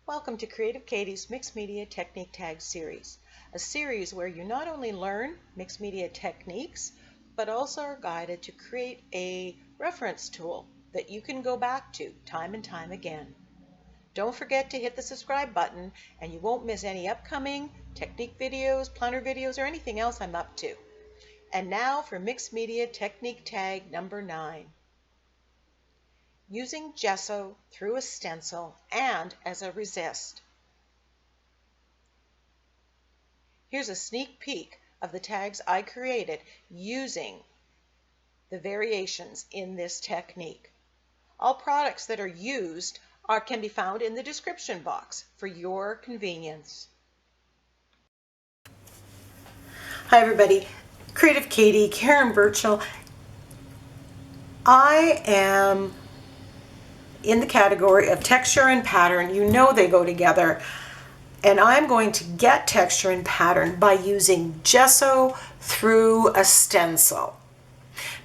Welcome to Creative Katie's Mixed Media Technique Tag series, a series where you not only learn mixed media techniques, but also are guided to create a reference tool that you can go back to time and time again. Don't forget to hit the subscribe button and you won't miss any upcoming technique videos, planner videos, or anything else I'm up to. And now for Mixed Media Technique Tag number 9. Using gesso through a stencil and as a resist. Here's a sneak peek of the tags I created using the variations in this technique. All products that are used can be found in the description box for your convenience. Hi everybody, Creative Katie, Karen Burchill. I am in the category of texture and pattern. You know they go together. And I'm going to get texture and pattern by using gesso through a stencil.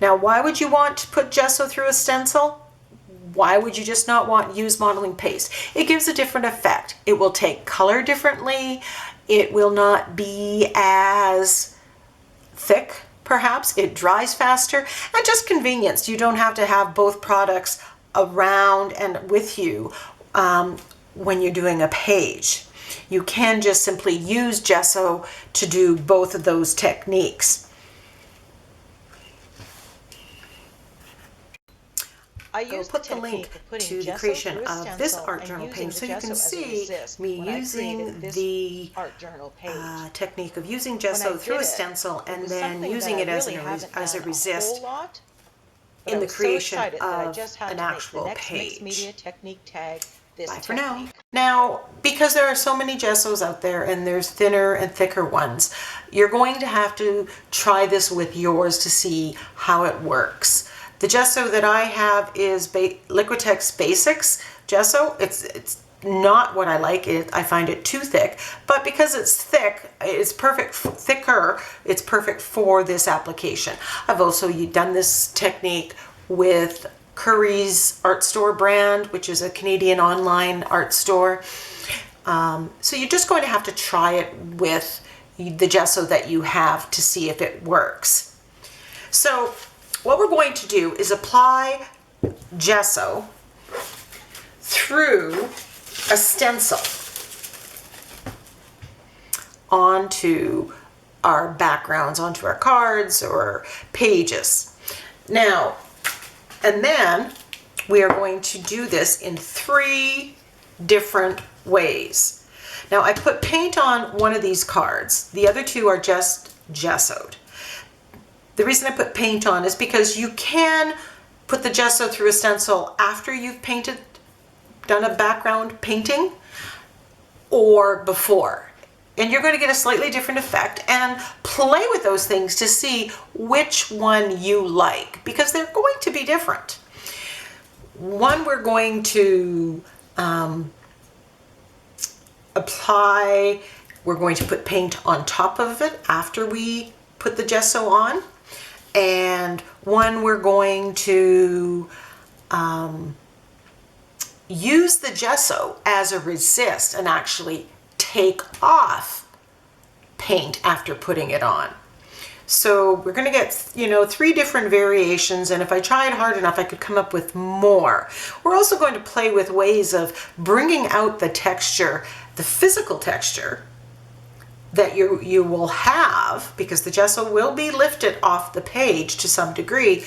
Now, why would you want to put gesso through a stencil? Why would you just not use modeling paste? It gives a different effect. It will take color differently. It will not be as thick, perhaps. It dries faster. And just convenience. You don't have to have both products around and with you when you're doing a page. You can just simply use gesso to do both of those techniques. I'll put the link to the creation of this art journal page so you can see me using the technique of using gesso through a stencil and then using it as a resist in the creation of an actual page. Bye for now. Now, because there are so many gessos out there and there's thinner and thicker ones, you're going to have to try this with yours to see how it works. The gesso that I have is Liquitex Basics gesso. It's not what I like. I find it too thick, but because it's thick, it's thicker, it's perfect for this application. I've also done this technique with Curry's Art Store brand, which is a Canadian online art store. So you're just going to have to try it with the gesso that you have to see if it works. So what we're going to do is apply gesso through a stencil onto our backgrounds, onto our cards or pages. Now, and then we are going to do this in 3 different ways. Now I put paint on one of these cards. The other 2 are just gessoed. The reason I put paint on is because you can put the gesso through a stencil after you've done a background painting or before. And you're going to get a slightly different effect and play with those things to see which one you like, because they're going to be different. One we're going to apply, we're going to put paint on top of it after we put the gesso on. And one we're going to use the gesso as a resist and actually take off paint after putting it on. So we're going to get 3 different variations, and if I tried hard enough I could come up with more. We're also going to play with ways of bringing out the texture, the physical texture that you will have, because the gesso will be lifted off the page to some degree.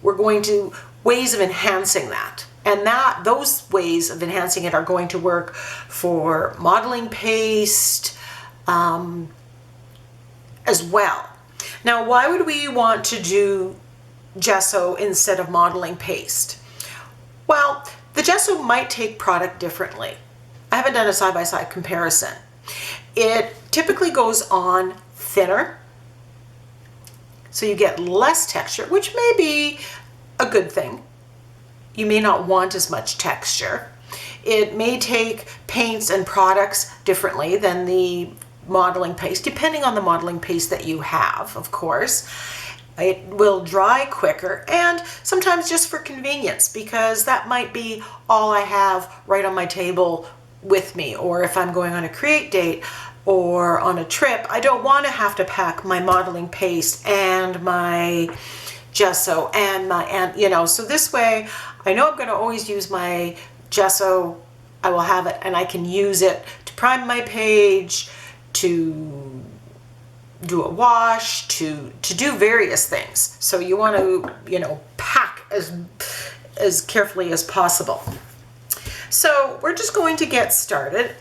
We're going to ways of enhancing that. And those ways of enhancing it are going to work for modeling paste as well. Now, why would we want to do gesso instead of modeling paste? Well, the gesso might take product differently. I haven't done a side-by-side comparison. It typically goes on thinner, so you get less texture, which may be a good thing. You may not want as much texture. It may take paints and products differently than the modeling paste, depending on the modeling paste that you have, of course. It will dry quicker, and sometimes just for convenience, because that might be all I have right on my table with me, or if I'm going on a create date or on a trip, I don't want to have to pack my modeling paste and my gesso and you know, so this way I know I'm going to always use my gesso. I will have it and I can use it to prime my page, to do a wash, to do various things. So you want to, you know, pack as carefully as possible. So we're just going to get started.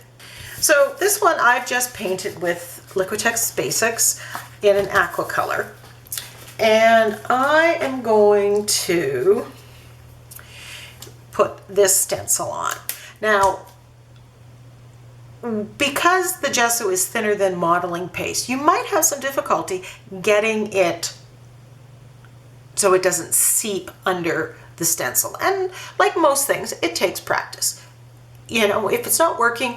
So this one I've just painted with Liquitex Basics in an aqua color. And I am going to put this stencil on. Now, because the gesso is thinner than modeling paste, you might have some difficulty getting it so it doesn't seep under the stencil. And like most things, it takes practice. You know, if it's not working,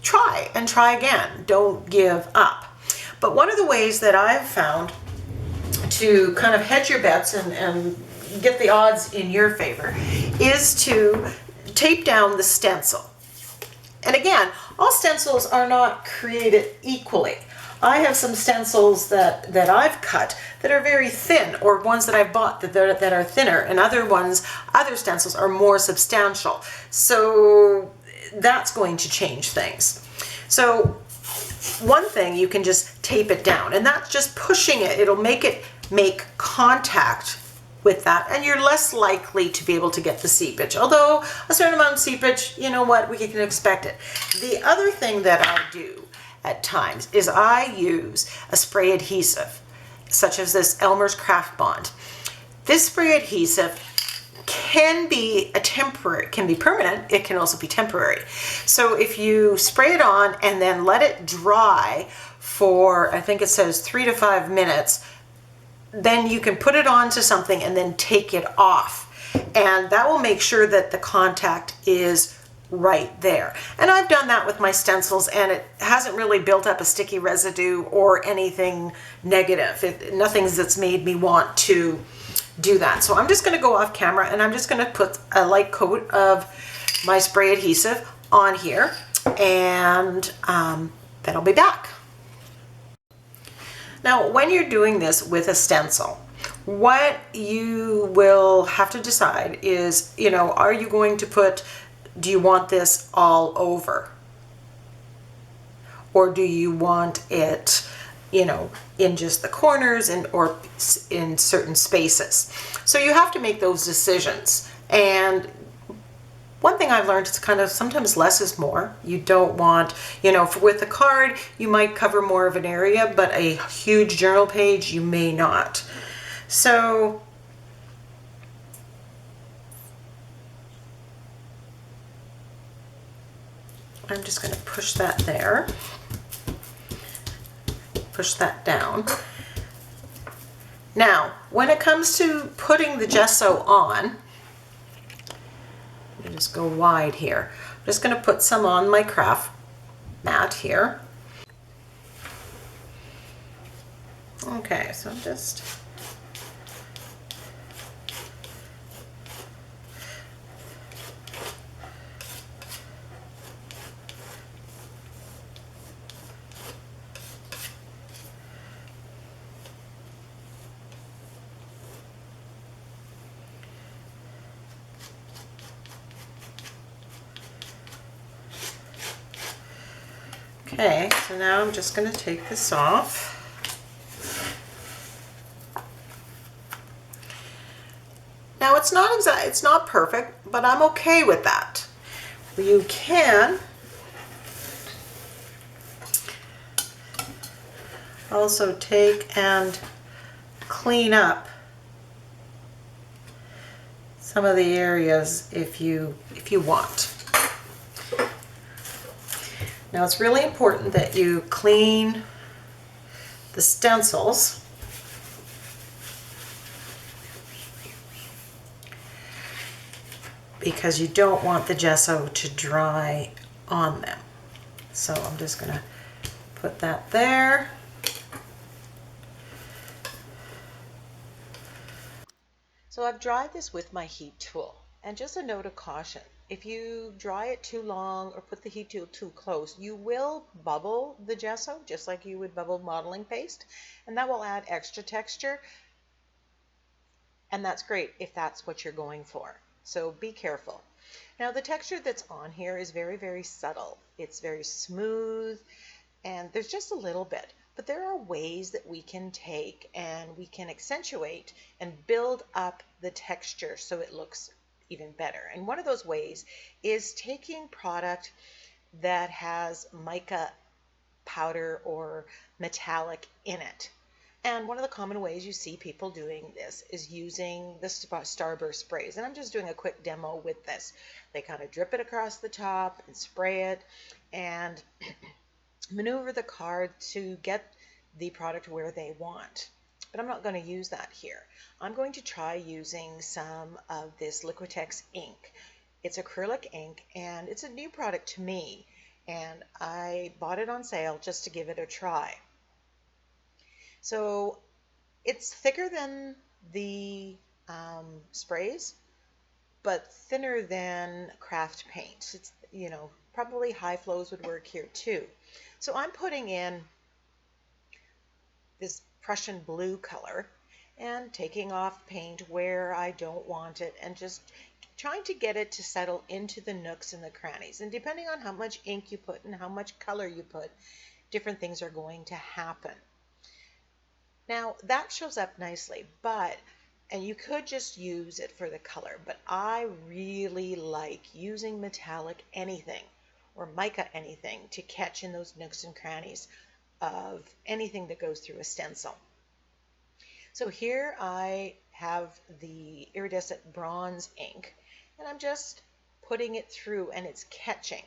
try and try again. Don't give up. But one of the ways that I've found to kind of hedge your bets and get the odds in your favor is to tape down the stencil. And again, all stencils are not created equally. I have some stencils that I've cut that are very thin, or ones that I've bought that are thinner, and other stencils are more substantial. So that's going to change things. So one thing, you can just tape it down, and that's just pushing it. It'll make contact with that, and you're less likely to be able to get the seepage. Although a certain amount of seepage, you know what, we can expect it. The other thing that I do at times is I use a spray adhesive, such as this Elmer's Craft Bond. This spray adhesive can be permanent. It can also be temporary. So if you spray it on and then let it dry for, I think it says 3 to 5 minutes, then you can put it onto something and then take it off. And that will make sure that the contact is right there. And I've done that with my stencils, and it hasn't really built up a sticky residue or anything negative. Nothing that's made me want to do that. So I'm just going to go off camera and I'm just going to put a light coat of my spray adhesive on here, and then I'll be back. Now, when you're doing this with a stencil, what you will have to decide is, you know, are you going to do you want this all over? Or do you want it, you know, in just the corners or in certain spaces? So you have to make those decisions. And one thing I've learned is kind of sometimes less is more. You don't want, you know, with a card, you might cover more of an area, but a huge journal page, you may not. So I'm just going to push that there, push that down. Now, when it comes to putting the gesso on, let me just go wide here. I'm just going to put some on my craft mat here. Okay, so I'm just okay, so now I'm just going to take this off. Now it's not perfect, but I'm okay with that. You can also take and clean up some of the areas if you want. Now it's really important that you clean the stencils because you don't want the gesso to dry on them. So I'm just going to put that there. So I've dried this with my heat tool. And just a note of caution, if you dry it too long or put the heat tool too close, you will bubble the gesso just like you would bubble modeling paste, and that will add extra texture, and that's great if that's what you're going for. So be careful. Now the texture that's on here is very, very subtle. It's very smooth, and there's just a little bit. But there are ways that we can take and we can accentuate and build up the texture so it looks even better. And one of those ways is taking product that has mica powder or metallic in it. And one of the common ways you see people doing this is using the Starburst sprays. And I'm just doing a quick demo with this. They kind of drip it across the top and spray it and maneuver the card to get the product where they want. But I'm not going to use that here. I'm going to try using some of this Liquitex ink. It's acrylic ink, and it's a new product to me, and I bought it on sale just to give it a try. So it's thicker than the sprays, but thinner than craft paint. It's, you know, probably high flows would work here too. So I'm putting in this Prussian blue color and taking off paint where I don't want it and just trying to get it to settle into the nooks and the crannies. And depending on how much ink you put and how much color you put, different things are going to happen. Now that shows up nicely, and you could just use it for the color, but I really like using metallic anything or mica anything to catch in those nooks and crannies of anything that goes through a stencil. So here I have the iridescent bronze ink, and I'm just putting it through and it's catching.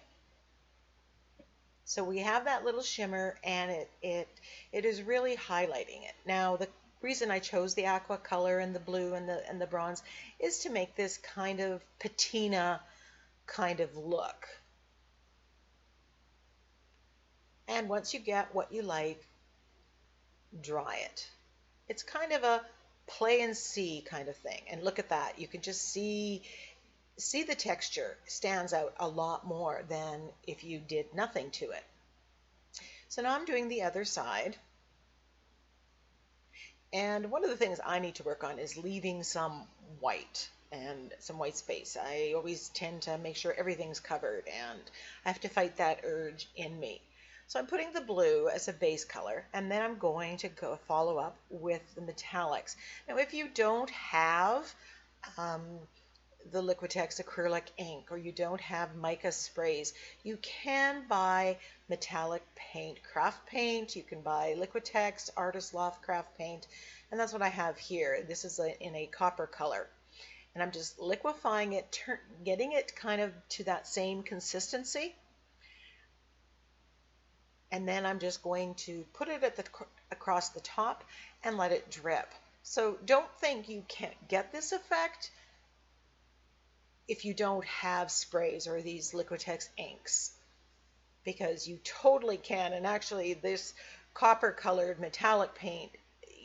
So we have that little shimmer, and it is really highlighting it. Now the reason I chose the aqua color and the blue and the bronze is to make this kind of patina kind of look. And once you get what you like, dry it. It's kind of a play and see kind of thing. And look at that. You can just see the texture stands out a lot more than if you did nothing to it. So now I'm doing the other side. And one of the things I need to work on is leaving some white and some white space. I always tend to make sure everything's covered, and I have to fight that urge in me. So I'm putting the blue as a base color, and then I'm going to go follow up with the metallics. Now if you don't have the Liquitex acrylic ink, or you don't have mica sprays, you can buy metallic paint, craft paint. You can buy Liquitex Artist Loft craft paint, and that's what I have here. This is in a copper color, and I'm just liquefying it, getting it kind of to that same consistency, and then I'm just going to put it across the top and let it drip. So don't think you can't get this effect if you don't have sprays or these Liquitex inks, because you totally can. And actually this copper colored metallic paint,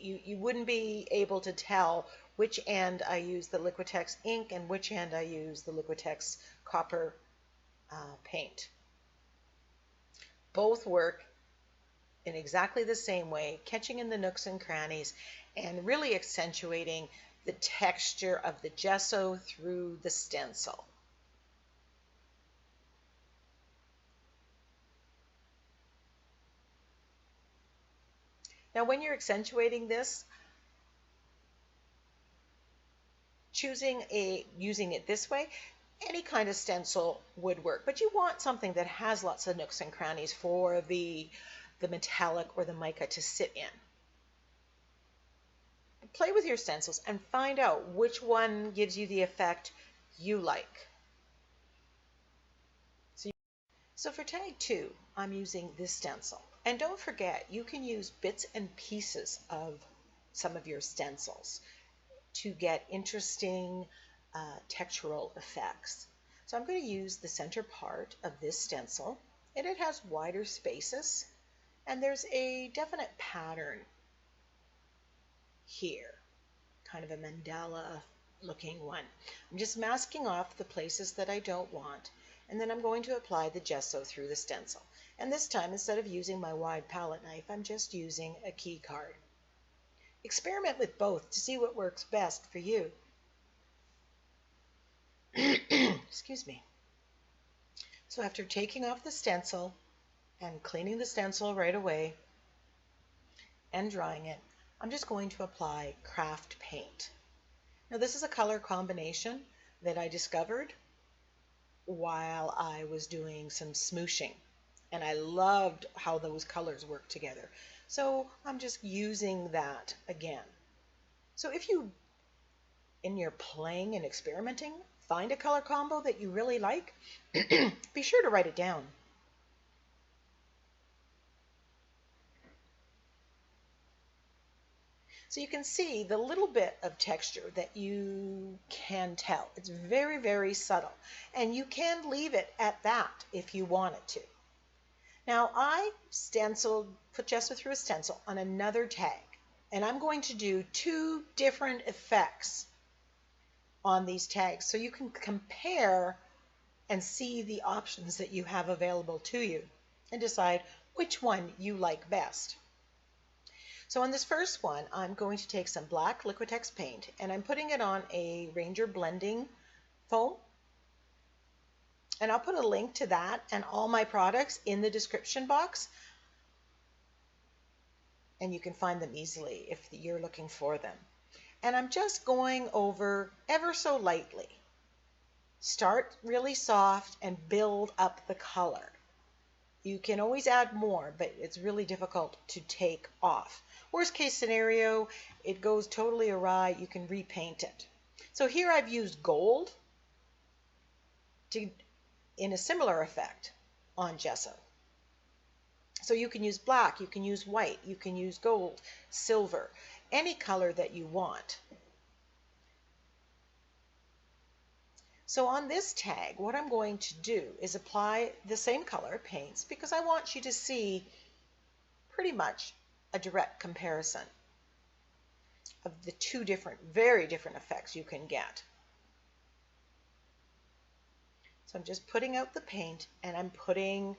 you wouldn't be able to tell which end I use the Liquitex ink and which end I use the Liquitex copper paint. Both work in exactly the same way, catching in the nooks and crannies and really accentuating the texture of the gesso through the stencil. Now when you're accentuating this, using it this way, any kind of stencil would work, but you want something that has lots of nooks and crannies for the metallic or the mica to sit in. Play with your stencils and find out which one gives you the effect you like. So for tag 2, I'm using this stencil. And don't forget, you can use bits and pieces of some of your stencils to get interesting textural effects. So I'm going to use the center part of this stencil, and it has wider spaces, and there's a definite pattern here, kind of a mandala looking one. I'm just masking off the places that I don't want, and then I'm going to apply the gesso through the stencil. And this time, instead of using my wide palette knife, I'm just using a key card. Experiment with both to see what works best for you. Excuse me. So after taking off the stencil and cleaning the stencil right away and drying it, I'm just going to apply craft paint. Now this is a color combination that I discovered while I was doing some smooshing, and I loved how those colors work together. So I'm just using that again. So if you, in your playing and experimenting, find a color combo that you really like, be sure to write it down. So you can see the little bit of texture that you can tell. It's very, very subtle. And you can leave it at that if you wanted to. Now I put gesso through a stencil on another tag. And I'm going to do 2 different effects on these tags so you can compare and see the options that you have available to you and decide which one you like best. So on this first one, I'm going to take some black Liquitex paint and I'm putting it on a Ranger blending foam. And I'll put a link to that and all my products in the description box. And you can find them easily if you're looking for them. And I'm just going over ever so lightly. Start really soft and build up the color. You can always add more, but it's really difficult to take off. Worst case scenario, it goes totally awry, you can repaint it. So here I've used gold in a similar effect on gesso. So you can use black, you can use white, you can use gold, silver, any color that you want. So on this tag, what I'm going to do is apply the same color paints because I want you to see pretty much a direct comparison of the 2 very different effects you can get. So I'm just putting out the paint and I'm going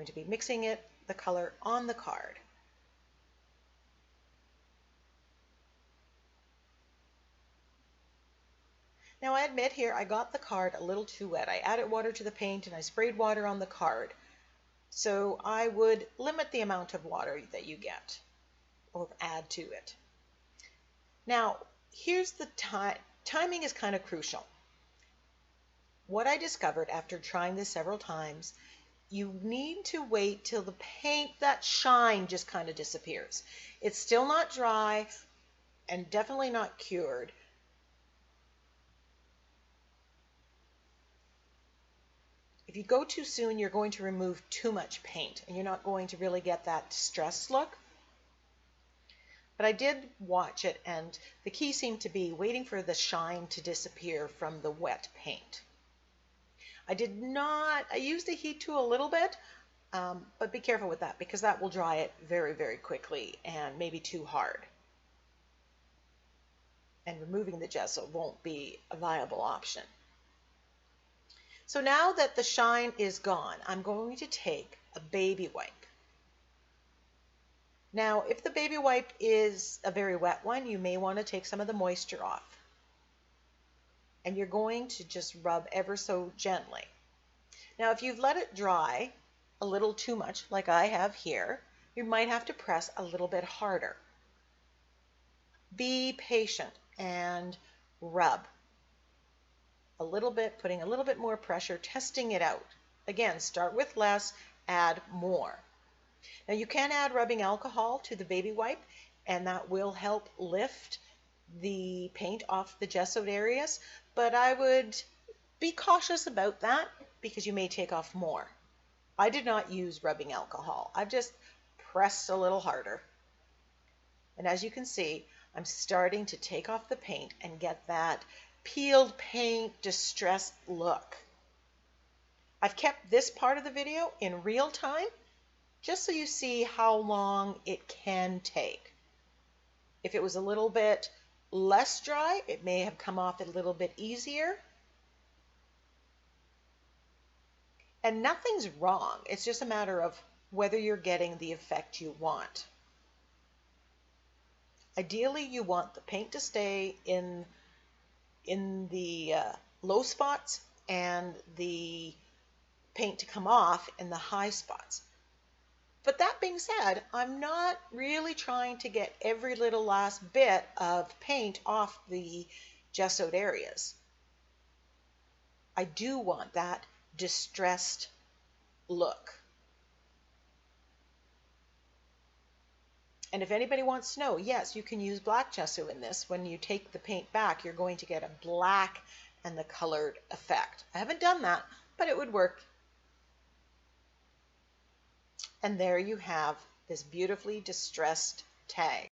to be mixing the color on the card. Now I admit here I got the card a little too wet. I added water to the paint and I sprayed water on the card. So I would limit the amount of water that you get or add to it. Now here's the timing is kind of crucial. What I discovered after trying this several times, you need to wait till the paint, that shine just kind of disappears. It's still not dry and definitely not cured. If you go too soon, you're going to remove too much paint and you're not going to really get that distressed look. But I did watch it and the key seemed to be waiting for the shine to disappear from the wet paint. I used the heat tool a little bit, but be careful with that because that will dry it very, very quickly and maybe too hard. And removing the gesso won't be a viable option. So now that the shine is gone, I'm going to take a baby wipe. Now, if the baby wipe is a very wet one, you may want to take some of the moisture off. And you're going to just rub ever so gently. Now, if you've let it dry a little too much, like I have here, you might have to press a little bit harder. Be patient and rub a little bit, putting a little bit more pressure, testing it out. Again, start with less, add more. Now you can add rubbing alcohol to the baby wipe and that will help lift the paint off the gessoed areas, but I would be cautious about that because you may take off more. I did not use rubbing alcohol. I've just pressed a little harder. And as you can see, I'm starting to take off the paint and get that peeled paint distressed look. I've kept this part of the video in real time just so you see how long it can take. If it was a little bit less dry, it may have come off a little bit easier. And nothing's wrong. It's just a matter of whether you're getting the effect you want. Ideally, you want the paint to stay in the low spots and the paint to come off in the high spots. But that being said, I'm not really trying to get every little last bit of paint off the gessoed areas. I do want that distressed look. And if anybody wants to know, yes, you can use black gesso in this. When you take the paint back, you're going to get a black and the colored effect. I haven't done that, but it would work. And there you have this beautifully distressed tag.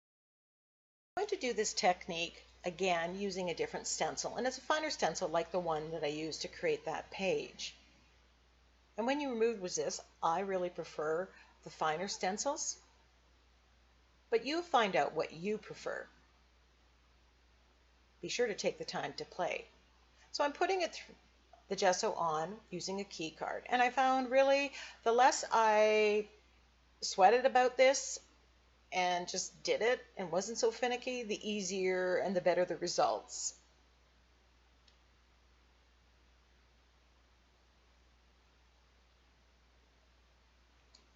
I'm going to do this technique again using a different stencil, and it's a finer stencil like the one that I used to create that page. And when you remove resist, I really prefer the finer stencils, but you find out what you prefer. Be sure to take the time to play. So I'm putting the gesso on using a key card, and I found really the less I sweated about this and just did it and wasn't so finicky, the easier and the better the results.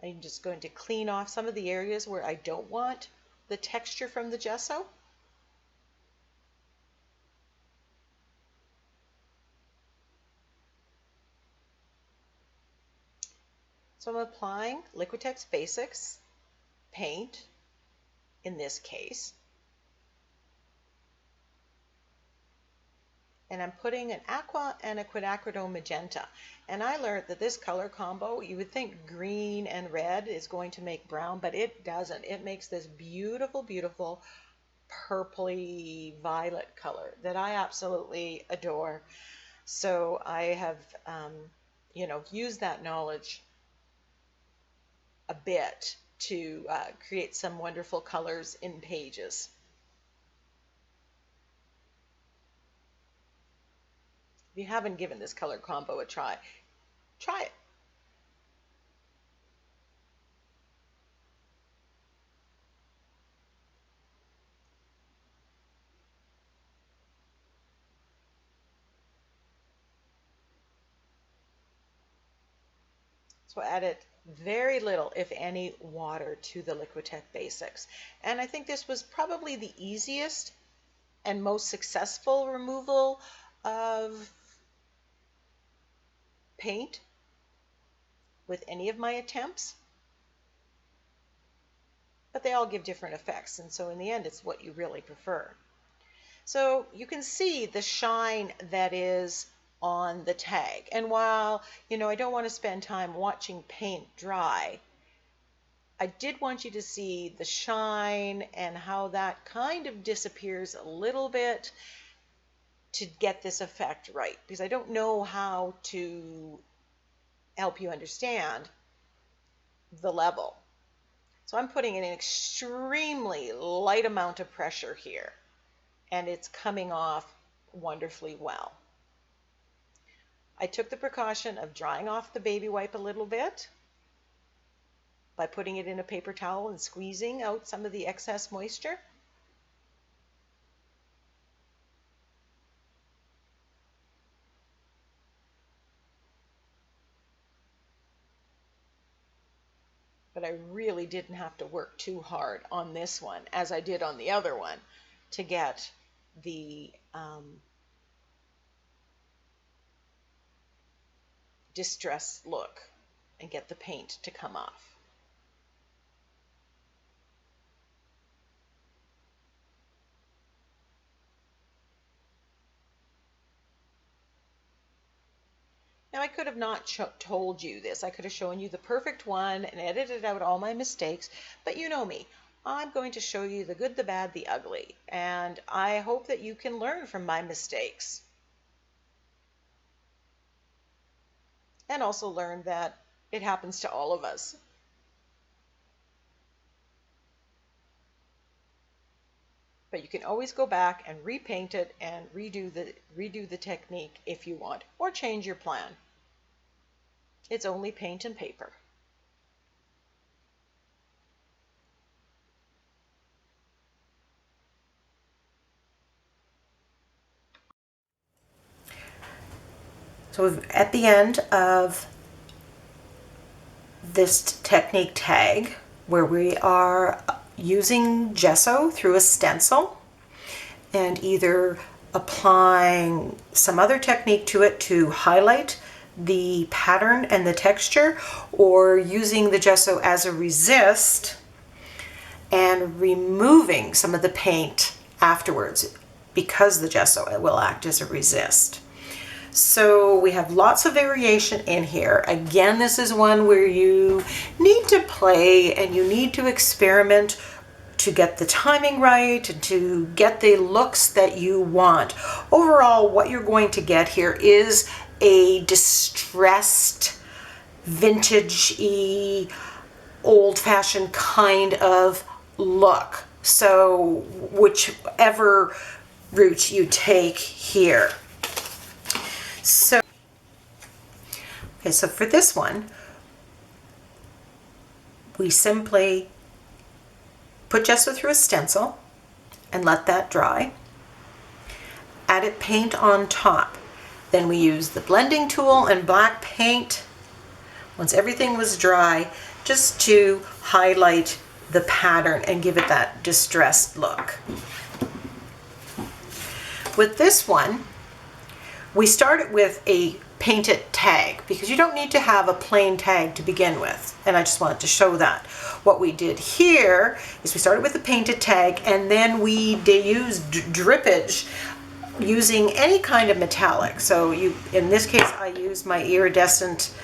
I'm just going to clean off some of the areas where I don't want the texture from the gesso. So I'm applying Liquitex Basics paint in this case. And I'm putting an aqua and a quinacridone magenta. And I learned that this color combo, you would think green and red is going to make brown, but it doesn't. It makes this beautiful, beautiful purpley violet color that I absolutely adore. So I have, used that knowledge a bit to create some wonderful colors in pages. If you haven't given this color combo a try, try it. So I added very little, if any, water to the Liquitex Basics. And I think this was probably the easiest and most successful removal of paint with any of my attempts. But they all give different effects, and so in the end it's what you really prefer. So you can see the shine that is on the tag. And while, I don't want to spend time watching paint dry, I did want you to see the shine and how that kind of disappears a little bit to get this effect right, because I don't know how to help you understand the level. So I'm putting in an extremely light amount of pressure here, and it's coming off wonderfully well. I took the precaution of drying off the baby wipe a little bit by putting it in a paper towel and squeezing out some of the excess moisture. But I really didn't have to work too hard on this one, as I did on the other one, to get the distressed look and get the paint to come off. Now I could have not told you this. I could have shown you the perfect one and edited out all my mistakes, but you know me. I'm going to show you the good, the bad, the ugly, and I hope that you can learn from my mistakes. And also learn that it happens to all of us. But you can always go back and repaint it and redo the technique if you want, or change your plan. It's only paint and paper. So at the end of this technique tag, where we are using gesso through a stencil and either applying some other technique to it to highlight the pattern and the texture, or using the gesso as a resist and removing some of the paint afterwards, because the gesso will act as a resist. So we have lots of variation in here. Again, this is one where you need to play and you need to experiment to get the timing right and to get the looks that you want. Overall, what you're going to get here is a distressed, vintage-y, old-fashioned kind of look. So whichever route you take here. So for this one, we simply put gesso through a stencil and let that dry. Added paint on top. Then we use the blending tool and black paint, once everything was dry, just to highlight the pattern and give it that distressed look. With this one, we started with a painted tag because you don't need to have a plain tag to begin with, and I just wanted to show that. What we did here is we started with a painted tag, and then we used drippage using any kind of metallic. So in this case, I used my iridescent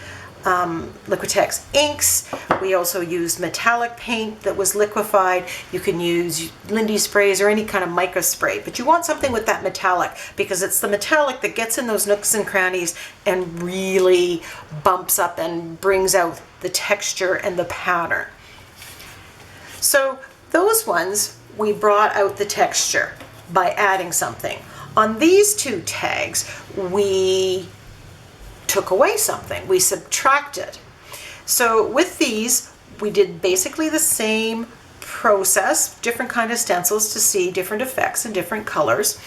Liquitex inks. We also used metallic paint that was liquefied. You can use Lindy sprays or any kind of mica spray, but you want something with that metallic because it's the metallic that gets in those nooks and crannies and really bumps up and brings out the texture and the pattern. So those ones, we brought out the texture by adding something. On these two tags, we took away something, we subtracted. So with these, we did basically the same process, different kind of stencils to see different effects and different colors.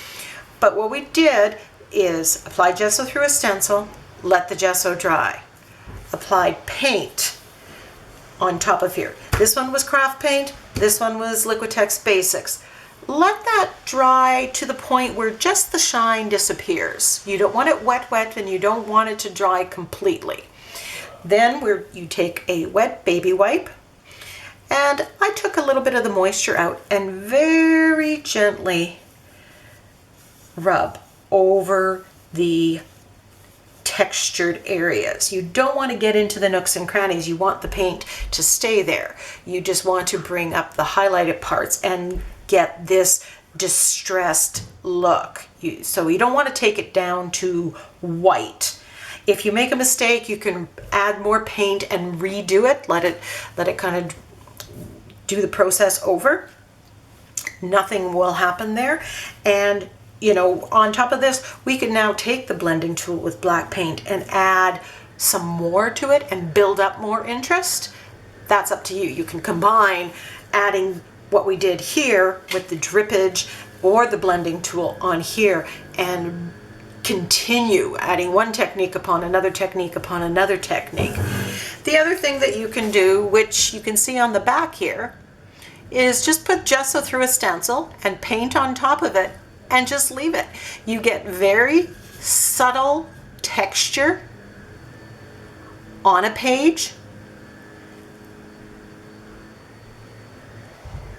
But what we did is apply gesso through a stencil, let the gesso dry. Applied paint on top of here. This one was craft paint, this one was Liquitex Basics. Let that dry to the point where just the shine disappears. You don't want it wet, and you don't want it to dry completely. Then you take a wet baby wipe, and I took a little bit of the moisture out and very gently rub over the textured areas. You don't want to get into the nooks and crannies. You want the paint to stay there. You just want to bring up the highlighted parts and get this distressed look. So you don't want to take it down to white. If you make a mistake, you can add more paint and redo it. Let it kind of do the process over. Nothing will happen there. And on top of this, we can now take the blending tool with black paint and add some more to it and build up more interest. That's up to you. You can combine adding what we did here with the drippage or the blending tool on here and continue adding one technique upon another technique upon another technique. The other thing that you can do, which you can see on the back here, is just put gesso through a stencil and paint on top of it and just leave it. You get very subtle texture on a page.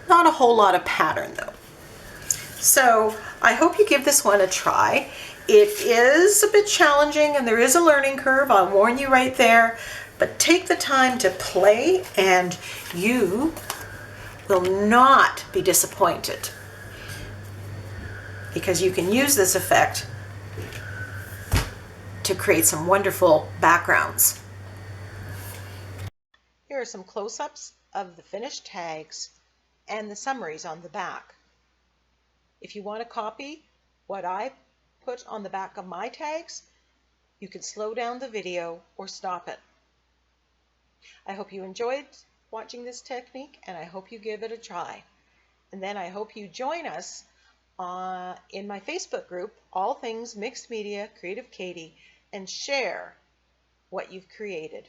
Not a whole lot of pattern though. So I hope you give this one a try. It is a bit challenging and there is a learning curve, I'll warn you right there, but take the time to play and you will not be disappointed, because you can use this effect to create some wonderful backgrounds. Here are some close-ups of the finished tags and the summaries on the back. If you want to copy what I put on the back of my tags, you can slow down the video or stop it. I hope you enjoyed watching this technique, and I hope you give it a try. And then I hope you join us in my Facebook group, All Things Mixed Media Creative Katie, and share what you've created.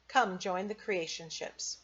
Come join the creation ships.